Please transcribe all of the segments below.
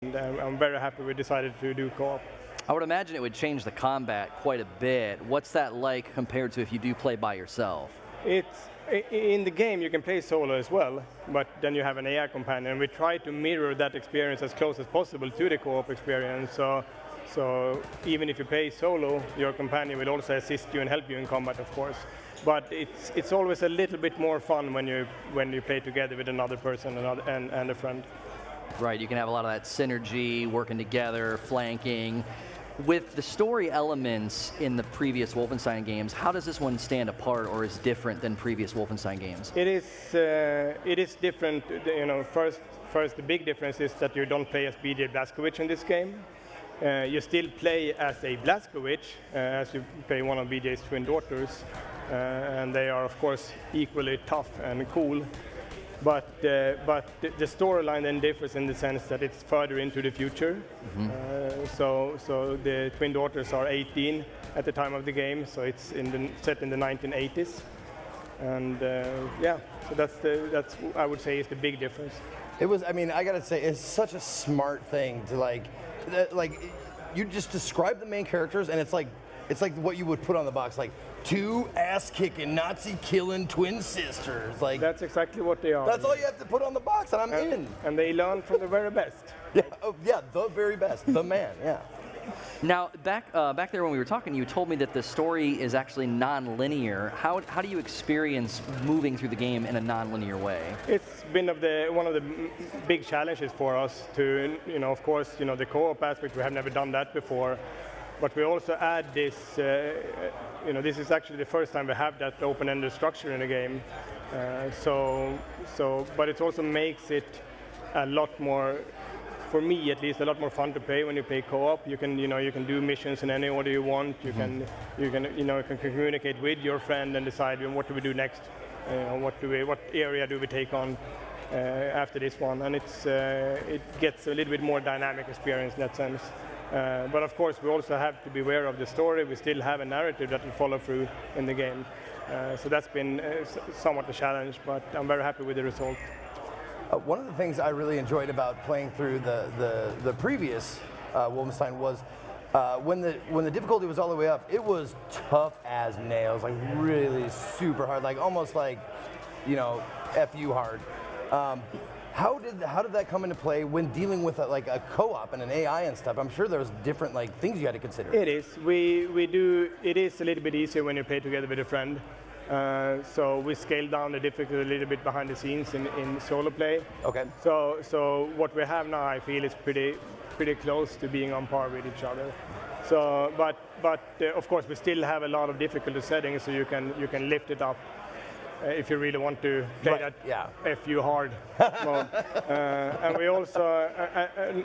And I'm very happy we decided to do co-op. I would imagine it would change the combat quite a bit. What's that like compared to if you do play by yourself? It's in the game you can play solo as well, but then you have an AI companion. We try to mirror that experience as close as possible to the co-op experience. So even if you play solo, your companion will also assist you and help you in combat, of course. But it's always a little bit more fun when you play together with another person and a friend. Right, you can have a lot of that synergy, working together, flanking. With the story elements in the previous Wolfenstein games, how does this one stand apart or is different than previous Wolfenstein games? It is different. You know, first the big difference is that you don't play as BJ Blazkowicz in this game. You still play as a Blazkowicz, as you play one of BJ's twin daughters, and they are of course equally tough and cool. But the storyline then differs in the sense that it's further into the future. So the twin daughters are 18 at the time of the game, so it's set in the 1980s. And yeah, so that's I would say is the big difference. It was, I mean, I gotta say, it's such a smart thing to like you just describe the main characters, and it's like what you would put on the box, like two ass-kicking, Nazi-killing twin sisters. Like that's exactly what they are. That's all you have to put on the box, and I'm in. And they learn from the very best. Yeah, oh, yeah, the very best, the man. Yeah. Now, back there when we were talking, you told me that the story is actually non-linear. How do you experience moving through the game in a non-linear way? It's been one of the big challenges for us to, of course, the co-op aspect. We have never done that before, but we also add this. This is actually the first time we have that open-ended structure in the game. But it also makes it a lot more, for me at least, a lot more fun to play when you play co-op. You can do missions in any order you want. You can communicate with your friend and decide what do we do next. What area do we take on after this one? And it gets a little bit more dynamic experience in that sense. But of course, we also have to be aware of the story. We still have a narrative that will follow through in the game. So that's been somewhat a challenge, but I'm very happy with the result. One of the things I really enjoyed about playing through the previous Wolfenstein was when the difficulty was all the way up, it was tough as nails, like really super hard, like almost like, FU hard. How did that come into play when dealing with a co-op and an AI and stuff? I'm sure there's different things you had to consider. It is. It is a little bit easier when you play together with a friend. So we scaled down the difficulty a little bit behind the scenes in solo play. Okay. So what we have now, I feel, is pretty close to being on par with each other. So, but of course, we still have a lot of difficulty settings, so you can lift it up if you really want to play that FU hard mode. And we also,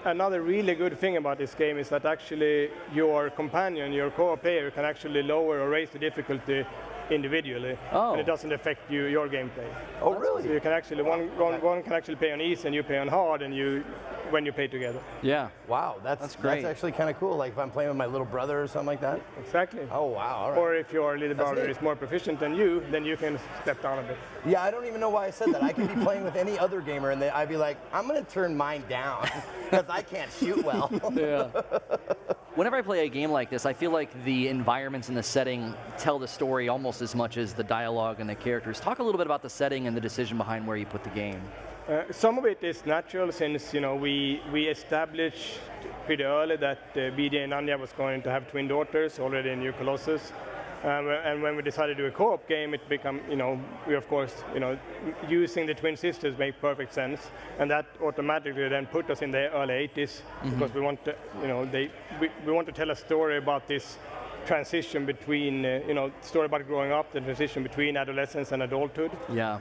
another really good thing about this game is that actually your companion, your co-op player, can actually lower or raise the difficulty individually, and it doesn't affect your gameplay. Oh, really? So you can actually one can actually play on easy and you play on hard, and when you play together. Yeah. Wow, that's great. That's actually kind of cool. Like if I'm playing with my little brother or something like that. Exactly. Oh wow. All right. Or if your little brother is more proficient than you, then you can step down a bit. Yeah, I don't even know why I said that. I could be playing with any other gamer, and I'd be like, I'm going to turn mine down because I can't shoot well. Yeah. Whenever I play a game like this, I feel like the environments and the setting tell the story almost as much as the dialogue and the characters. Talk a little bit about the setting and the decision behind where you put the game. Some of it is natural, since we established pretty early that BJ and Anya was going to have twin daughters already in New Colossus. And when we decided to do a co-op game, it became, we of course, using the twin sisters make perfect sense, and that automatically then put us in the early 80s, because we want to, we want to tell a story about this transition between, story about growing up, the transition between adolescence and adulthood. Yeah.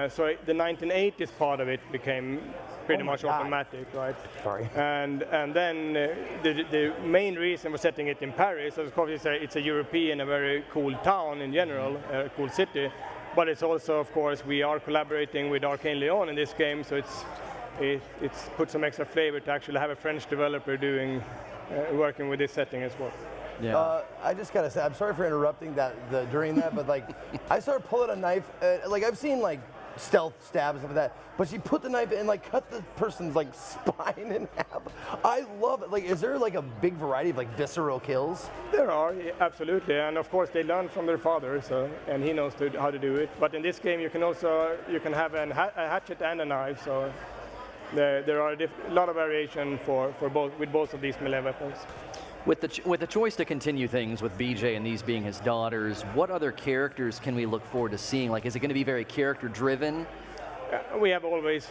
So the 1980s part of it became pretty much automatic, right? Sorry. And then the main reason for setting it in Paris, of course, it's a European, a very cool town in general, a cool city, but it's also, of course, we are collaborating with Arcane Lyon in this game, so it's put some extra flavor to actually have a French developer working with this setting as well. Yeah. I just gotta say, I'm sorry for interrupting during that, but I started pulling a knife. I've seen stealth stabs and stuff like that, but she put the knife in, cut the person's spine in half. I love it. Like, is there like a big variety of like visceral kills? There are, absolutely, and of course they learn from their father, and he knows how to do it. But in this game, you can have a hatchet and a knife, so there are a lot of variation with both of these melee weapons. With the choice to continue things with BJ and these being his daughters, what other characters can we look forward to seeing? Like, is it going to be very character-driven? We have always,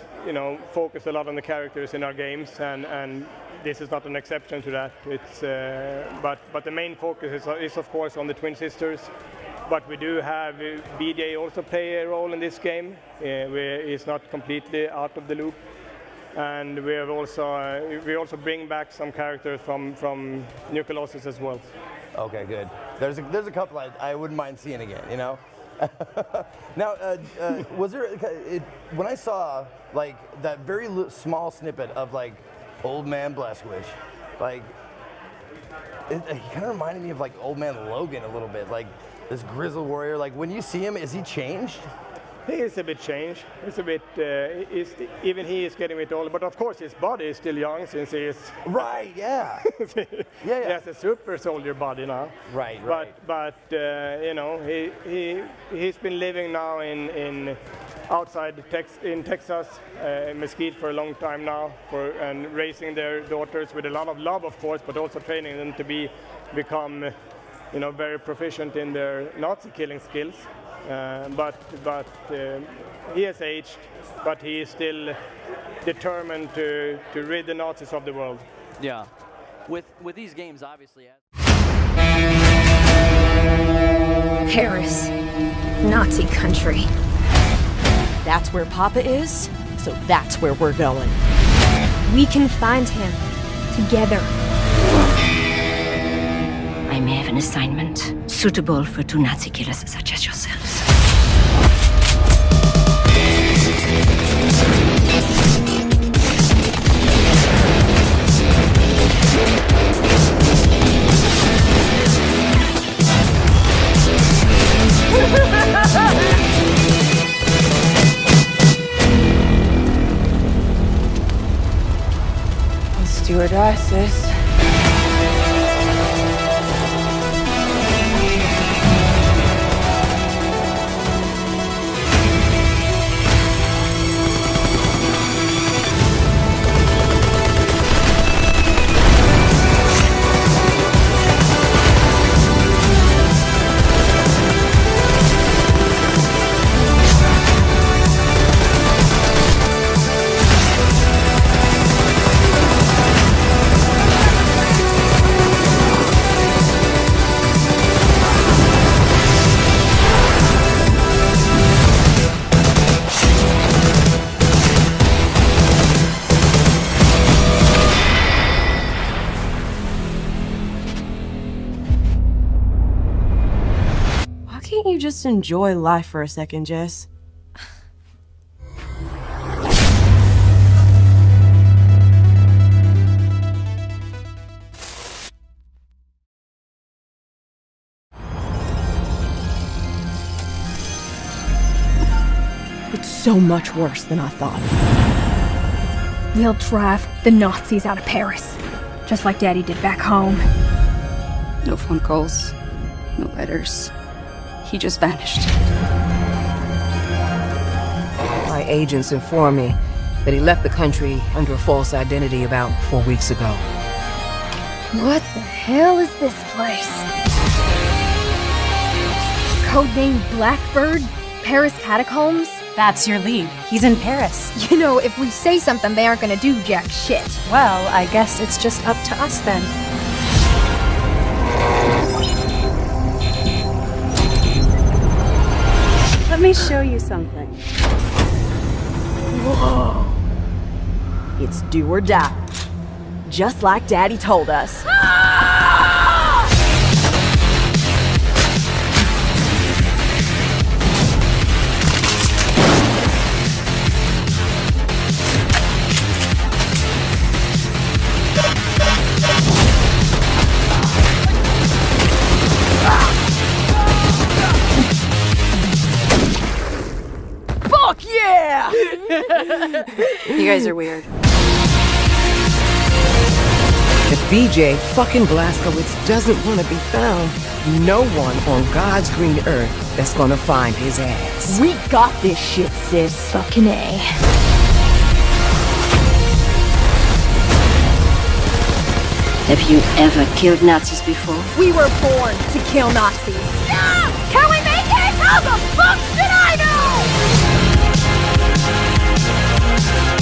focused a lot on the characters in our games, and this is not an exception to that. It's but the main focus is of course on the twin sisters. But we do have BJ also play a role in this game. Where he's not completely out of the loop. And we also bring back some characters from New Colossus as well. Okay, good. There's a couple I wouldn't mind seeing again, Now, was there when I saw like that very small snippet of like Old Man Blazkowicz, like it kind of reminded me of like Old Man Logan a little bit, like this grizzled warrior. Like when you see him, is he changed? He is a bit changed. It's a bit. Even he is getting a bit older, but of course his body is still young since he is. Right. Yeah. He has a super soldier body now. Right. But he's been living now in outside in Texas, Mesquite for a long time now, and raising their daughters with a lot of love, of course, but also training them to become, very proficient in their Nazi killing skills. But he has aged, but he is still determined to rid the Nazis of the world. Yeah. With these games, obviously. Paris, Nazi country. That's where Papa is, so that's where we're going. We can find him together. I may have an assignment suitable for two Nazi killers such as yourselves. Stewardesses. Can't you just enjoy life for a second, Jess? It's so much worse than I thought. We'll drive the Nazis out of Paris, just like Daddy did back home. No phone calls, no letters. He just vanished. My agents informed me that he left the country under a false identity about 4 weeks ago. What the hell is this place? Codename Blackbird? Paris Catacombs? That's your lead. He's in Paris. If we say something, they aren't gonna do jack shit. Well, I guess it's just up to us then. Let me show you something. Whoa. It's do or die. Just like Daddy told us. Fuck yeah! You guys are weird. BJ fucking Blazkowicz doesn't want to be found, no one on God's green earth that's gonna find his ass. We got this shit, sis. Fucking A. Have you ever killed Nazis before? We were born to kill Nazis. Yeah! Can we make it? How the fuck should I know?